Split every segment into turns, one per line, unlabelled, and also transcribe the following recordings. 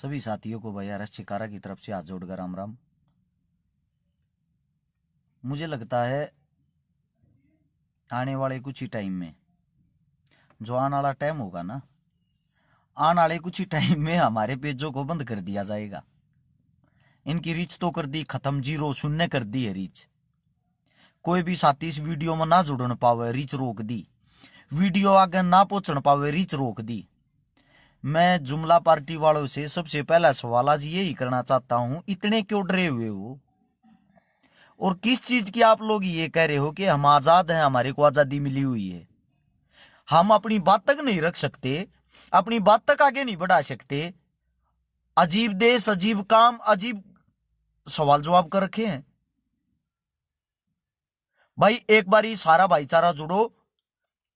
सभी साथियों को भैया रस शिकारा की तरफ से हाथ जोड़कर राम राम। मुझे लगता है आने वाले कुछ ही टाइम में, जो आने वाला टाइम होगा ना, आने वाले कुछ ही टाइम में हमारे पेजों को बंद कर दिया जाएगा। इनकी रीच तो कर दी खत्म, 0 शून्य कर दी है रीच। कोई भी साथी इस वीडियो में ना जुड़न पावे, रीच रोक दी। वीडियो आगे ना पहुंचन पावे, रीच रोक दी। मैं जुमला पार्टी वालों से सबसे पहला सवाल आज यही करना चाहता हूं, इतने क्यों डरे हुए हो? और किस चीज की आप लोग ये कह रहे हो कि हम आजाद हैं, हमारे को आजादी मिली हुई है? हम अपनी बात तक नहीं रख सकते, अपनी बात तक आगे नहीं बढ़ा सकते। अजीब देश, अजीब काम, अजीब सवाल जवाब कर रखे हैं। भाई एक बारी सारा भाईचारा जुड़ो,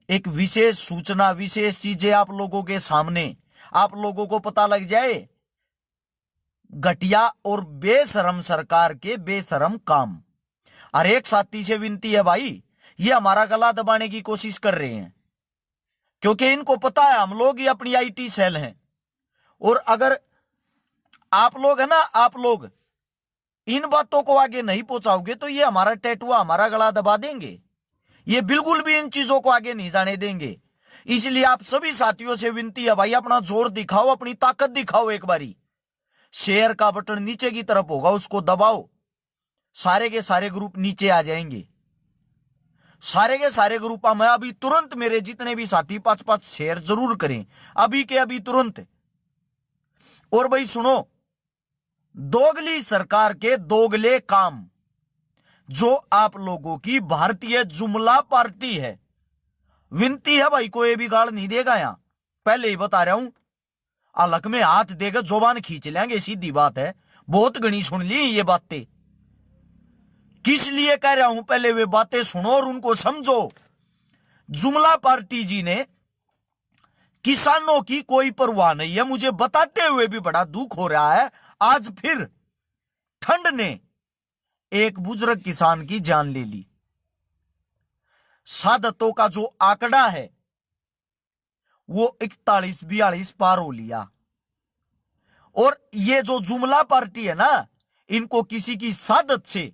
एक विशेष सूचना, विशेष चीजें आप लोगों के सामने, आप लोगों को पता लग जाए। घटिया और बेशरम सरकार के बेशरम काम। और एक साथी से विनती है भाई, ये हमारा गला दबाने की कोशिश कर रहे हैं, क्योंकि इनको पता है हम लोग ये अपनी आईटी सेल हैं। और अगर आप लोग है ना, आप लोग इन बातों को आगे नहीं पहुंचाओगे तो ये हमारा टैटुआ, हमारा गला दबा देंगे। ये बिल्कुल भी इन चीजों को आगे नहीं जाने देंगे। इसलिए आप सभी साथियों से विनती है भाई, अपना जोर दिखाओ, अपनी ताकत दिखाओ। एक बारी शेयर का बटन नीचे की तरफ होगा, उसको दबाओ। सारे के सारे ग्रुप नीचे आ जाएंगे। सारे के सारे ग्रुप में अभी तुरंत मेरे जितने भी साथी 5-5 शेयर जरूर करें, अभी के अभी तुरंत। और भाई सुनो, दोगली सरकार के दोगले काम जो आप लोगों की भारतीय जुमला पार्टी है, विनती है भाई, कोई भी गाल नहीं देगा यहां, पहले ही बता रहा हूं। अलग में हाथ देकर जुबान खींच लेंगे, सीधी बात है। बहुत घनी सुन ली ये बातें। किस लिए कह रहा हूं, पहले वे बातें सुनो और उनको समझो। जुमला पार्टी जी ने किसानों की कोई परवाह नहीं है, मुझे बताते हुए भी बड़ा दुख हो रहा है। आज फिर ठंड ने एक बुजुर्ग किसान की जान ले ली। शहादतों का जो आंकड़ा है वो 41-42 पार हो लिया। और ये जो जुमला पार्टी है ना, इनको किसी की शहादत से,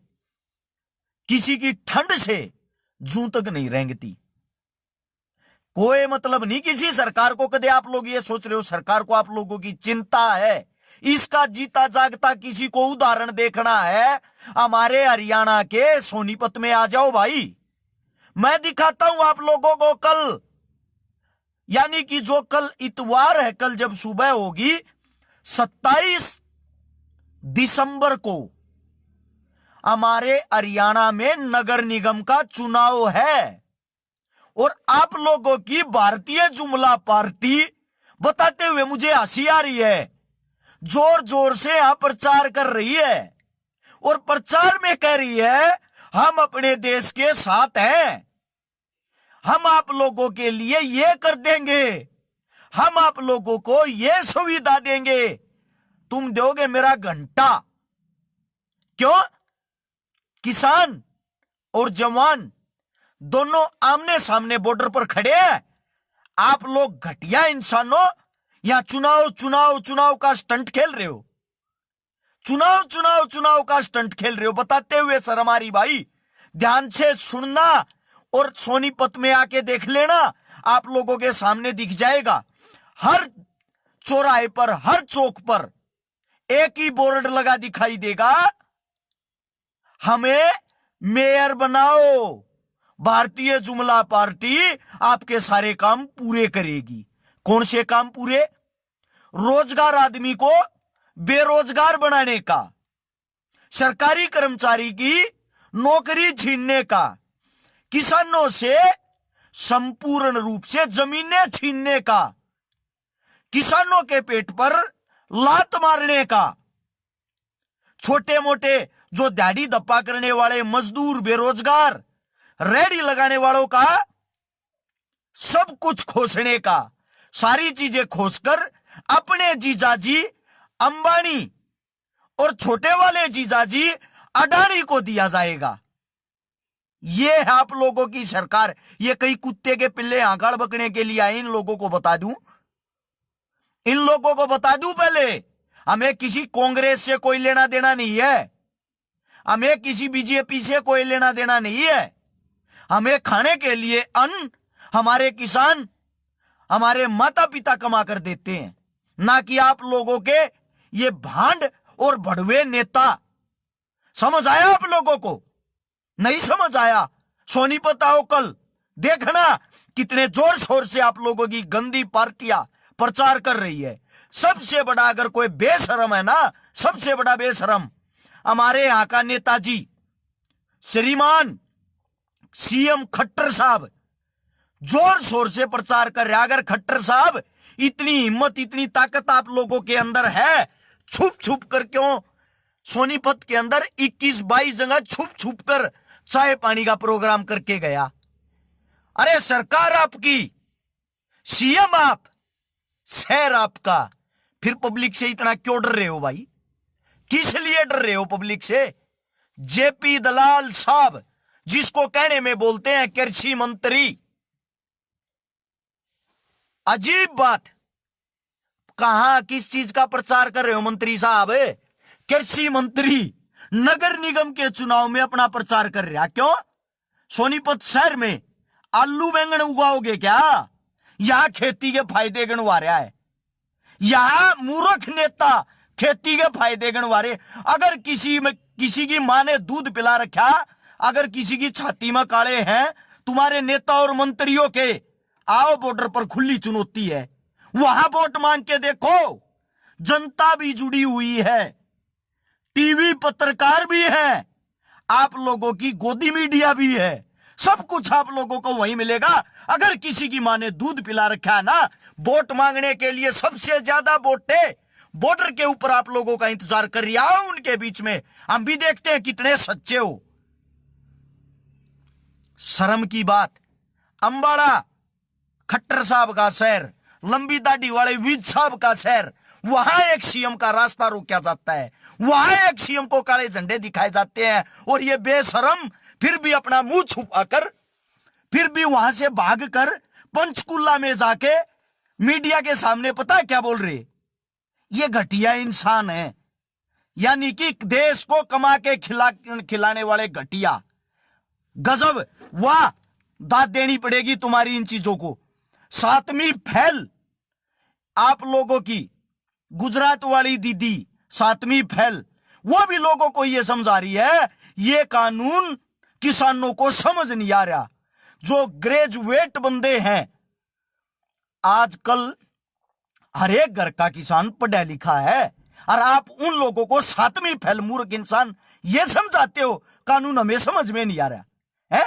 किसी की ठंड से जूं तक नहीं रेंगती। कोई मतलब नहीं किसी सरकार को। कदे आप लोग ये सोच रहे हो सरकार को आप लोगों की चिंता है? इसका जीता जागता किसी को उदाहरण देखना है, हमारे हरियाणा के सोनीपत में आ जाओ भाई। मैं दिखाता हूं आप लोगों को कल, यानी कि जो कल इतवार है, कल जब सुबह होगी 27 दिसंबर को हमारे हरियाणा में नगर निगम का चुनाव है। और आप लोगों की भारतीय जुमला पार्टी बताते हुए मुझे हंसी आ रही है, जोर जोर से यहां प्रचार कर रही है। और प्रचार में कह रही है हम अपने देश के साथ हैं, हम आप लोगों के लिए ये कर देंगे, हम आप लोगों को ये सुविधा देंगे, तुम दोगे मेरा घंटा। क्यों? किसान और जवान दोनों आमने सामने बॉर्डर पर खड़े हैं। आप लोग घटिया इंसानों या चुनाव चुनाव चुनाव का स्टंट खेल रहे हो, चुनाव चुनाव चुनाव का स्टंट खेल रहे हो। बताते हुए शर्म आ रही भाई। ध्यान से सुनना और सोनीपत में आके देख लेना, आप लोगों के सामने दिख जाएगा। हर चौराहे पर, हर चौक पर एक ही बोर्ड लगा दिखाई देगा, हमें मेयर बनाओ, भारतीय जुमला पार्टी आपके सारे काम पूरे करेगी। कौन से काम पूरे? रोजगार आदमी को बेरोजगार बनाने का, सरकारी कर्मचारी की नौकरी छीनने का, किसानों से संपूर्ण रूप से जमीनें छीनने का, किसानों के पेट पर लात मारने का, छोटे मोटे जो दिहाड़ी दप्पा करने वाले मजदूर, बेरोजगार, रेहड़ी लगाने वालों का सब कुछ खोसने का, सारी चीजें खोसकर अपने जीजाजी अंबानी और छोटे वाले जीजाजी अडानी को दिया जाएगा। ये है आप लोगों की सरकार। ये कई कुत्ते के पिल्ले आंकड़ बकने के लिए आए। इन लोगों को बता दूं, इन लोगों को बता दूं पहले, हमें किसी कांग्रेस से कोई लेना देना नहीं है, हमें किसी बीजेपी से कोई लेना देना नहीं है। हमें खाने के लिए अन्न हमारे किसान, हमारे माता पिता कमा कर देते हैं, ना कि आप लोगों के ये भांड और भड़वे नेता। समझ आया आप लोगों को? नहीं समझ आया? सोनीपत आओ, कल देखना कितने जोर शोर से आप लोगों की गंदी पार्टियां प्रचार कर रही है। सबसे बड़ा अगर कोई बेशरम है ना, सबसे बड़ा बेशरम हमारे यहां का नेताजी श्रीमान सीएम खट्टर साहब जोर शोर से प्रचार कर रहे। अगर खट्टर साहब इतनी हिम्मत, इतनी ताकत आप लोगों के अंदर है, छुप छुप कर क्यों सोनीपत के अंदर 21-22 जगह छुप छुप कर चाय पानी का प्रोग्राम करके गया? अरे सरकार आपकी, सीएम आप, शहर आपका, फिर पब्लिक से इतना क्यों डर रहे हो भाई? किस लिए डर रहे हो पब्लिक से? जेपी दलाल साहब, जिसको कहने में बोलते हैं कृषि मंत्री, अजीब बात। कहां किस चीज का प्रचार कर रहे हो मंत्री साहब? कृषि मंत्री नगर निगम के चुनाव में अपना प्रचार कर रहा। क्यों? सोनीपत शहर में आलू बैंगन उगाओगे क्या? यहां खेती के फायदे गिनवा रहा है, यहां मूर्ख नेता खेती के फायदे गिनवा रहे। अगर किसी की मां ने दूध पिला रखा, अगर किसी की छाती में काले हैं तुम्हारे नेता और मंत्रियों के, आओ बॉर्डर पर खुली चुनौती है, वहां वोट मांग के देखो। जनता भी जुड़ी हुई है, टीवी पत्रकार भी है, आप लोगों की गोदी मीडिया भी है, सब कुछ आप लोगों को वही मिलेगा। अगर किसी की मां ने दूध पिला रखा है ना, वोट मांगने के लिए सबसे ज्यादा वोटें बॉर्डर के ऊपर आप लोगों का इंतजार कर रही है। उनके बीच में हम भी देखते हैं कितने सच्चे हो। शर्म की बात। अंबाड़ा खट्टर साहब का शहर, लंबी दाढ़ी वाले विज साहब का शहर, वहां एक सीएम का रास्ता रोका जाता है, वहां एक सीएम को काले झंडे दिखाए जाते हैं, और ये बेशरम फिर भी अपना मुंह छुपाकर, फिर भी वहां से भागकर पंचकुला में जाके मीडिया के सामने पता क्या बोल रहे? ये घटिया इंसान है, यानी कि देश को कमा के खिलाने वाले घटिया। गजब, वाह, दाद देनी पड़ेगी तुम्हारी इन चीजों को। 7वीं फेल आप लोगों की, गुजरात वाली दीदी 7वीं फेल, वो भी लोगों को ये समझा रही है ये कानून किसानों को समझ नहीं आ रहा। जो ग्रेजुएट बंदे हैं, आजकल हर एक घर का किसान पढ़ा लिखा है, और आप उन लोगों को 7वीं फेल मूर्ख इंसान ये समझाते हो। कानून हमें समझ में नहीं आ रहा है,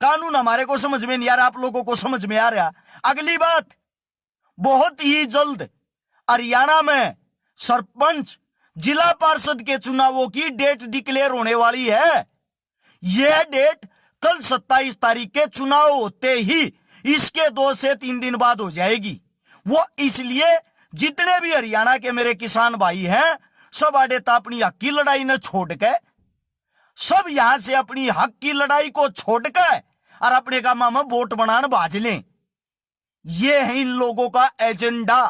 कानून हमारे को समझ में नहीं आ रहा, आप लोगों को समझ में आ रहा। अगली बात, बहुत ही जल्द हरियाणा में सरपंच, जिला पार्षद के चुनावों की डेट डिक्लेयर होने वाली है। यह डेट कल 27 तारीख के चुनाव होते ही इसके 2 से 3 दिन बाद हो जाएगी। वो इसलिए जितने भी हरियाणा के मेरे किसान भाई हैं, सब आड़े तो अपनी हक की लड़ाई ने छोड़ के, सब यहां से अपनी हक की लड़ाई को छोड़ के और अपने कामा में वोट बनाने बाज लें। ये है इन लोगों का एजेंडा।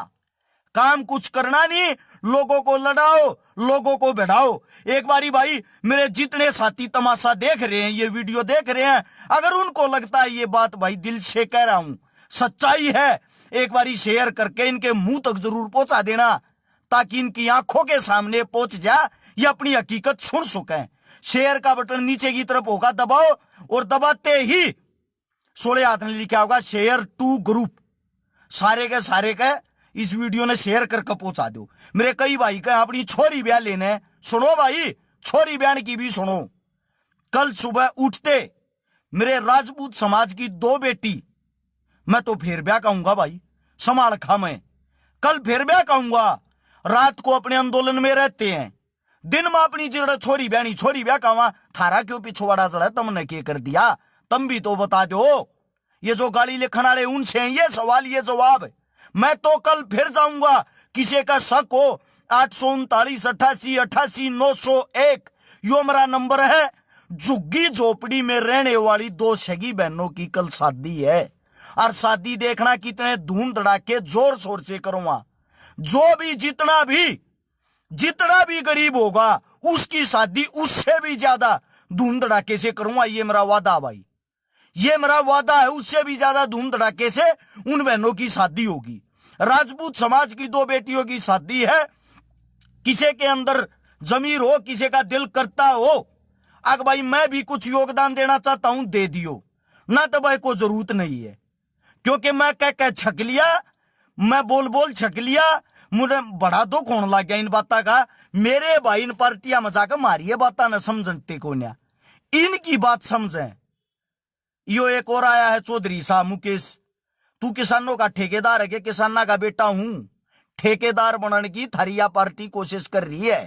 काम कुछ करना नहीं, लोगों को लड़ाओ, लोगों को बढ़ाओ। एक बारी भाई, मेरे जितने साथी तमाशा देख रहे हैं, ये वीडियो देख रहे हैं, अगर उनको लगता है ये बात भाई दिल से कह रहा हूं सच्चाई है, एक बारी शेयर करके इनके मुंह तक जरूर पहुंचा देना, ताकि इनकी आंखों के सामने पहुंच जा, ये अपनी हकीकत सुन सकें। शेयर का बटन नीचे की तरफ होगा, दबाओ, और दबाते ही 16 हाथ में लिखा होगा शेयर टू ग्रुप, सारे के इस वीडियो ने शेयर करके पहुंचा दो। मेरे कई भाई का अपनी छोरी ब्याह लेने, सुनो भाई, छोरी बयान की भी सुनो। कल सुबह उठते मेरे राजपूत समाज की 2 बेटी, मैं तो फिर ब्याह कहूंगा भाई, संभाल खा मैं, कल फिर ब्याह कहूंगा। रात को अपने आंदोलन में रहते हैं, दिन में अपनी जड़ छोरी ब्याह कहवा। थारा क्यों पिछवाड़ा चढ़ा, तुमने क्या कर दिया, तुम भी तो बता दो। ये जो गाली लिखने वाले उनसे ये सवाल ये जवाब। मैं तो कल फिर जाऊंगा, किसी का शक हो 839 88 88 901 यो मेरा नंबर है। झुग्गी झोपड़ी में रहने वाली 2 सगी बहनों की कल शादी है, और शादी देखना कितने धूम धड़ाके जोर शोर से करूंगा। जो भी जितना भी जितना भी गरीब होगा उसकी शादी उससे भी ज्यादा धूम धड़ाके से करूंगा, ये मेरा वादा भाई, ये मेरा वादा है। उससे भी ज्यादा धूम धड़ाके से उन बहनों की शादी होगी। राजपूत समाज की 2 बेटियों की शादी है। किसी के अंदर जमीर हो, किसी का दिल करता हो अगर भाई मैं भी कुछ योगदान देना चाहता हूं, दे दियो ना, तो भाई को जरूरत नहीं है। क्योंकि मैं कह छक लिया, मैं बोल बोल छक लिया, मुझे बड़ा दुख होने लग गया इन बातों का। मेरे भाई इन पार्टियां मजाक मारिए बात न समझते को ना, इनकी बात समझे। यो एक और आया है चौधरी साहब मुकेश, तू किसानों का ठेकेदार है कि किसाना का बेटा हूं, ठेकेदार बनने की थारिया पार्टी कोशिश कर रही है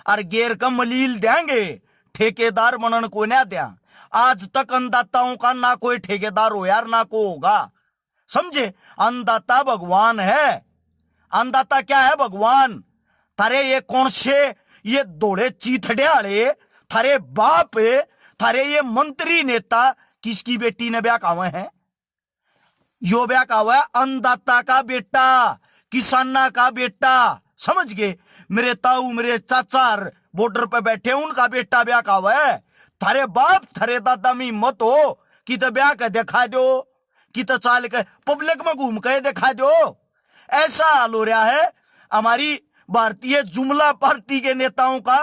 और गैर का मलील देंगे, ठेकेदार बनने को ना दिया। आज तक अन्नदाताओं का ना कोई ठेकेदार हो यार, ना को होगा, समझे। अन्नदाता भगवान है। अन्नदाता क्या है? भगवान। थारे ये कौन से ये दौड़े चीथड़े थारे बाप, थारे ये मंत्री नेता किसकी बेटी ने ब्याह हुए हैं? यो ब्याह का हुआ है अन्नदाता का बेटा, किसाना का बेटा, समझ गए। मेरे ताऊ मेरे चाचा बॉर्डर पे बैठे उनका बेटा ब्याह का हुआ है। थारे बाप थारे दादा में मत हो कि तो ब्याह के दिखा दो, कि तो चाल के पब्लिक में घूम के दिखा दो। ऐसा हाल हो रहा है हमारी भारतीय जुमला पार्टी के नेताओं का।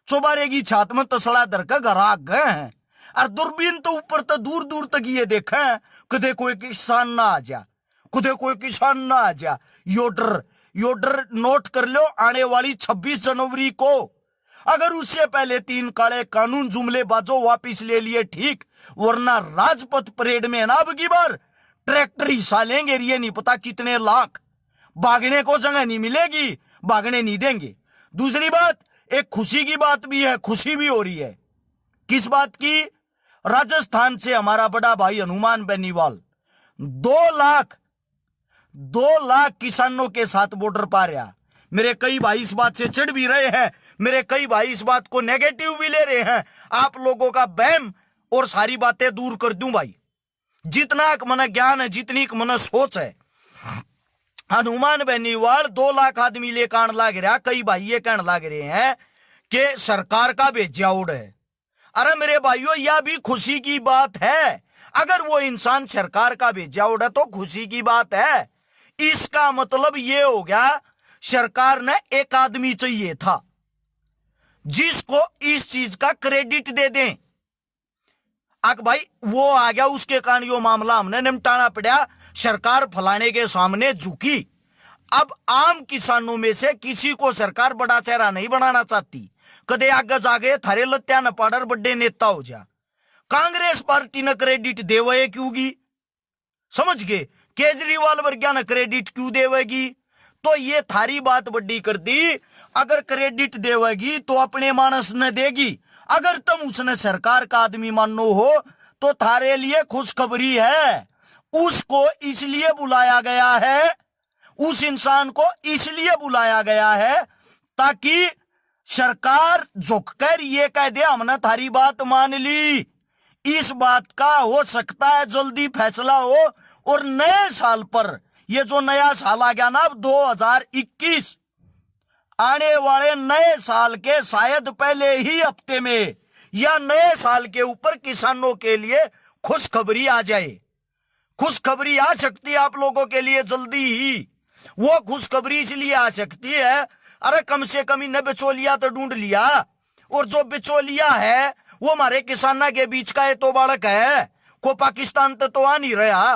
चौबारे की छात में तसला धर के घर आ गए हैं और दूरबीन तो ऊपर तो दूर दूर तक ये देखे कदे कोई किसान ना आ जा, कदे कोई किसान ना आ जा। योडर नोट कर लो, आने वाली 26 जनवरी को अगर उससे पहले 3 काले कानून जुमलेबाजों वापिस ले लिए ठीक, वरना राजपथ परेड में ना अब की बार ट्रैक्टर हिस्सा लेंगे। ये नहीं पता कितने लाख, भागने को जगह नहीं मिलेगी, भागने नहीं देंगे। दूसरी बात, एक खुशी की बात भी है, खुशी भी हो रही है। किस बात की? राजस्थान से हमारा बड़ा भाई हनुमान बेनीवाल 2 लाख किसानों के साथ बॉर्डर पार रहा। मेरे कई भाई इस बात से चिढ़ भी रहे हैं, मेरे कई भाई इस बात को नेगेटिव भी ले रहे हैं। आप लोगों का बहम और सारी बातें दूर कर दूं भाई। जितना मन ज्ञान है, जितनी मन सोच है, हनुमान बेनीवाल 2 लाख आदमी लेकर आने लग रहा। कई भाई ये कहने लग रहे हैं कि सरकार का भेजा उड़ है। अरे मेरे भाइयों, यह भी खुशी की बात है। अगर वो इंसान सरकार का भेजा उड़ है तो खुशी की बात है। इसका मतलब ये हो गया सरकार ने एक आदमी चाहिए था जिसको इस चीज का क्रेडिट दे दें। अक भाई वो आ गया, उसके कारण यो मामला हमने निपटाना पड़ा। सरकार फलाने के सामने झुकी। अब आम किसानों में से किसी को सरकार बड़ा चेहरा नहीं बनाना चाहती। कदे आगे जागे थारे लत्या न पाड़र बड़े नेता हो जा। कांग्रेस पार्टी ने क्रेडिट देवे क्योंगी? समझ गए। केजरीवाल वर्गिया ने क्रेडिट क्यों देवेगी? तो ये थारी बात बड़ी कर दी। अगर क्रेडिट देवेगी तो अपने मानस ने देगी। अगर तुम उसने सरकार का आदमी मानो हो तो थारे लिए खुशखबरी है। उसको इसलिए बुलाया गया है, उस इंसान को इसलिए बुलाया गया है ताकि सरकार झुककर ये कह दे हमने थारी बात मान ली। इस बात का हो सकता है जल्दी फैसला हो और नए साल पर, ये जो नया साल आ गया ना अब 2021, आने वाले नए साल के शायद पहले ही हफ्ते में या नए साल के ऊपर किसानों के लिए खुशखबरी आ जाए। खुशखबरी आ सकती है आप लोगों के लिए जल्दी ही। वो खुशखबरी इसलिए आ सकती है, अरे कम से कम इन्हें बिचौलिया तो ढूंढ लिया, और जो बिचौलिया है वो हमारे किसाना के बीच का ये तो बालक है, को पाकिस्तान तो आ नहीं रहा।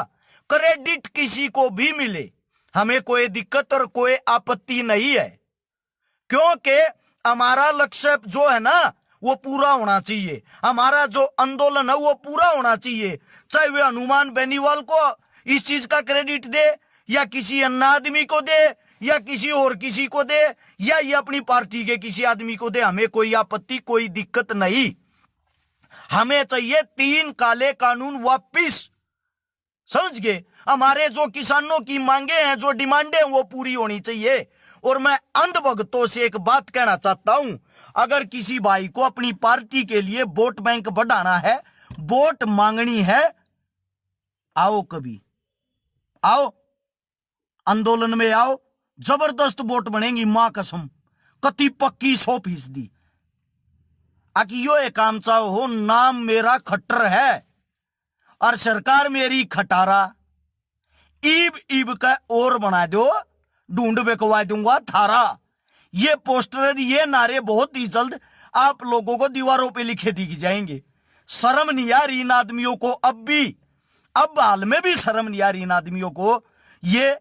क्रेडिट किसी को भी मिले हमें कोई दिक्कत और कोई आपत्ति नहीं है, क्योंकि हमारा लक्ष्य जो है ना वो पूरा होना चाहिए। हमारा जो आंदोलन है वो पूरा होना चाहिए। चाहे वे हनुमान बेनीवाल को इस चीज का क्रेडिट दे या किसी अन्य आदमी को दे या किसी और किसी को दे या ये अपनी पार्टी के किसी आदमी को दे, हमें कोई आपत्ति कोई दिक्कत नहीं। हमें चाहिए 3 काले कानून वापिस। समझ गए। हमारे जो किसानों की मांगे हैं, जो डिमांडे हैं वो पूरी होनी चाहिए। और मैं अंधभक्तों से एक बात कहना चाहता हूं, अगर किसी भाई को अपनी पार्टी के लिए वोट बैंक बढ़ाना है, वोट मांगनी है, आओ कभी आओ आंदोलन में आओ, जबरदस्त वोट बनेगी मां कसम। कति पक्की 100%। अकियो एक काम चाहो, नाम मेरा खट्टर है और सरकार मेरी खटारा। ईब ईब का और बना दो, ढूंढ बेकवा दूंगा थारा। ये पोस्टर, ये नारे बहुत ही जल्द आप लोगों को दीवारों पे लिखे दिख जाएंगे। शर्म नहीं आ रही इन आदमियों को, अब हाल में भी शर्म नहीं आ रही इन आदमियों को। ये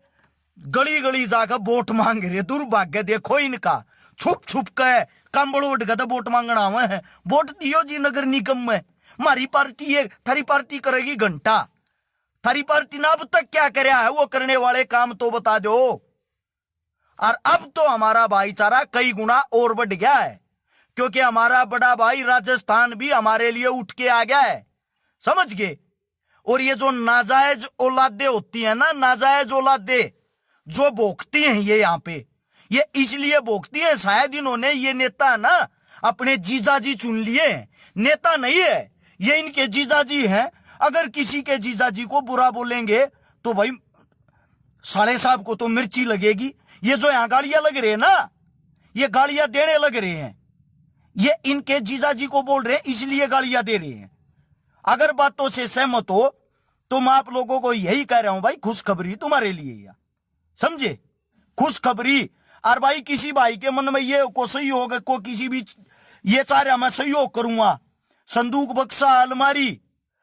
गली गली जाकर वोट मांग रहे, दुर्भाग्य देखो इनका। छुप छुप के कंबल उठ गए वोट मांगना हुआ है। वोट दियो जी नगर निगम में, हमारी पार्टी है, थारी पार्टी करेगी घंटा। थारी पार्टी ने अब तक क्या कराया है, वो करने वाले काम तो बता दो। और अब तो हमारा भाईचारा कई गुना और बढ़ गया है, क्योंकि हमारा बड़ा भाई राजस्थान भी हमारे लिए उठ के आ गया है, समझ गए। और ये जो नाजायज औलादे होती है ना, नाजायज औलादे जो भोगती हैं ये यहाँ पे, ये इसलिए भोगती है, शायद इन्होंने ये नेता ना अपने जीजाजी चुन लिए हैं। नेता नहीं है ये, इनके जीजाजी हैं। अगर किसी के जीजाजी को बुरा बोलेंगे तो भाई साले साहब को तो मिर्ची लगेगी। ये जो यहां गालियां लग रहे हैं ना, ये गालियां देने लग रहे हैं, ये इनके जीजाजी को बोल रहे हैं, इसलिए गालियां दे रहे हैं। अगर बातों से सहमत हो तो मैं आप लोगों को यही कह रहा हूं भाई, खुशखबरी तुम्हारे लिए या समझे, खुशखबरी। और भाई किसी भाई के मन में ये को सहयोग को किसी भी ये चाह रहा मैं सहयोग करूंगा, संदूक बक्सा अलमारी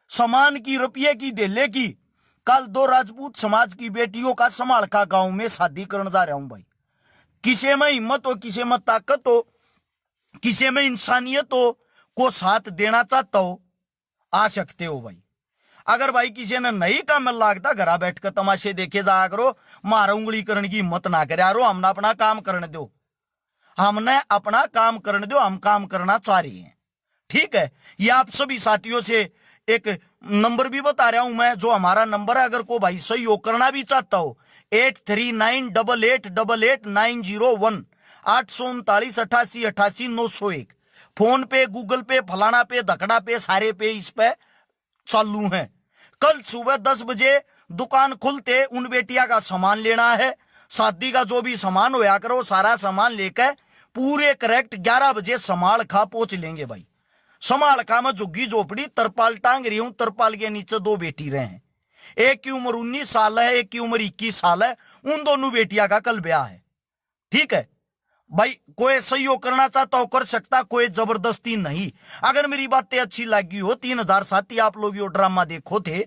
सामान की रुपये की देले की, कल 2 राजपूत समाज की बेटियों का समालका गांव में शादी करने जा रहा हूं भाई। किसी में हिम्मत हो, किसी में ताकत हो, किसी में इंसानियत हो, को साथ देना चाहता हो, आ सकते हो भाई। अगर भाई किसी ने नहीं काम लागता, घरा बैठ कर तमाशे देखे जा करो, मारा उंगली करने की हिम्मत ना करे यारो। हमने अपना काम करने दो, हमने अपना काम करने दो, हम काम करना चाह रहे हैं, ठीक है। ये आप सभी साथियों से एक नंबर भी बता रहा हूं मैं, जो हमारा नंबर है, अगर को भाई सहयोग करना भी चाहता हो 8398888901 839888901। फोन पे, गूगल पे, फलाना पे, धकड़ा पे, सारे पे इस पे चालू है। कल सुबह 10 बजे दुकान खुलते उन बेटिया का सामान लेना है, शादी का जो भी सामान होया करो सारा सामान लेकर पूरे करेक्ट 11 बजे समाल खा पहुंच लेंगे भाई। समाल खा में झुग्गी झोपड़ी तरपाल टांग रही हूं, तरपाल के नीचे 2 बेटी रहे हैं, एक की उम्र 19 साल है, एक की उम्र 21 साल है। उन दोनों बेटिया का कल ब्याह है, ठीक है भाई। कोई सहयोग करना चाहता हो कर सकता, कोई जबरदस्ती नहीं। अगर मेरी बातें अच्छी लगी हो, 3000 साथी आप लोग ये ड्रामा देखो थे,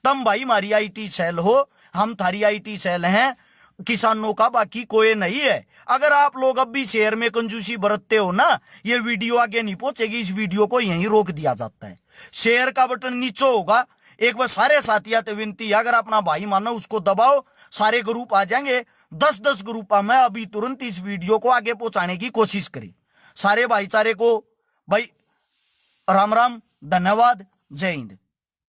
तम भाई हमारी आईटी सेल हो, हम थारी आईटी सेल हैं किसानों का, बाकी कोई नहीं है। अगर आप लोग अब भी शेयर में कंजूसी बरतते हो ना, ये वीडियो आगे नहीं पहुंचेगी, इस वीडियो को यहीं रोक दिया जाता है। शेयर का बटन नीचे होगा, एक बार सारे साथियों से विनती है, अगर अपना भाई मानो उसको दबाओ, सारे ग्रुप आ जाएंगे। 10-10 ग्रुप में अभी तुरंत इस वीडियो को आगे पहुंचाने की कोशिश करें। सारे भाईचारे को भाई राम राम, धन्यवाद, जय हिंद।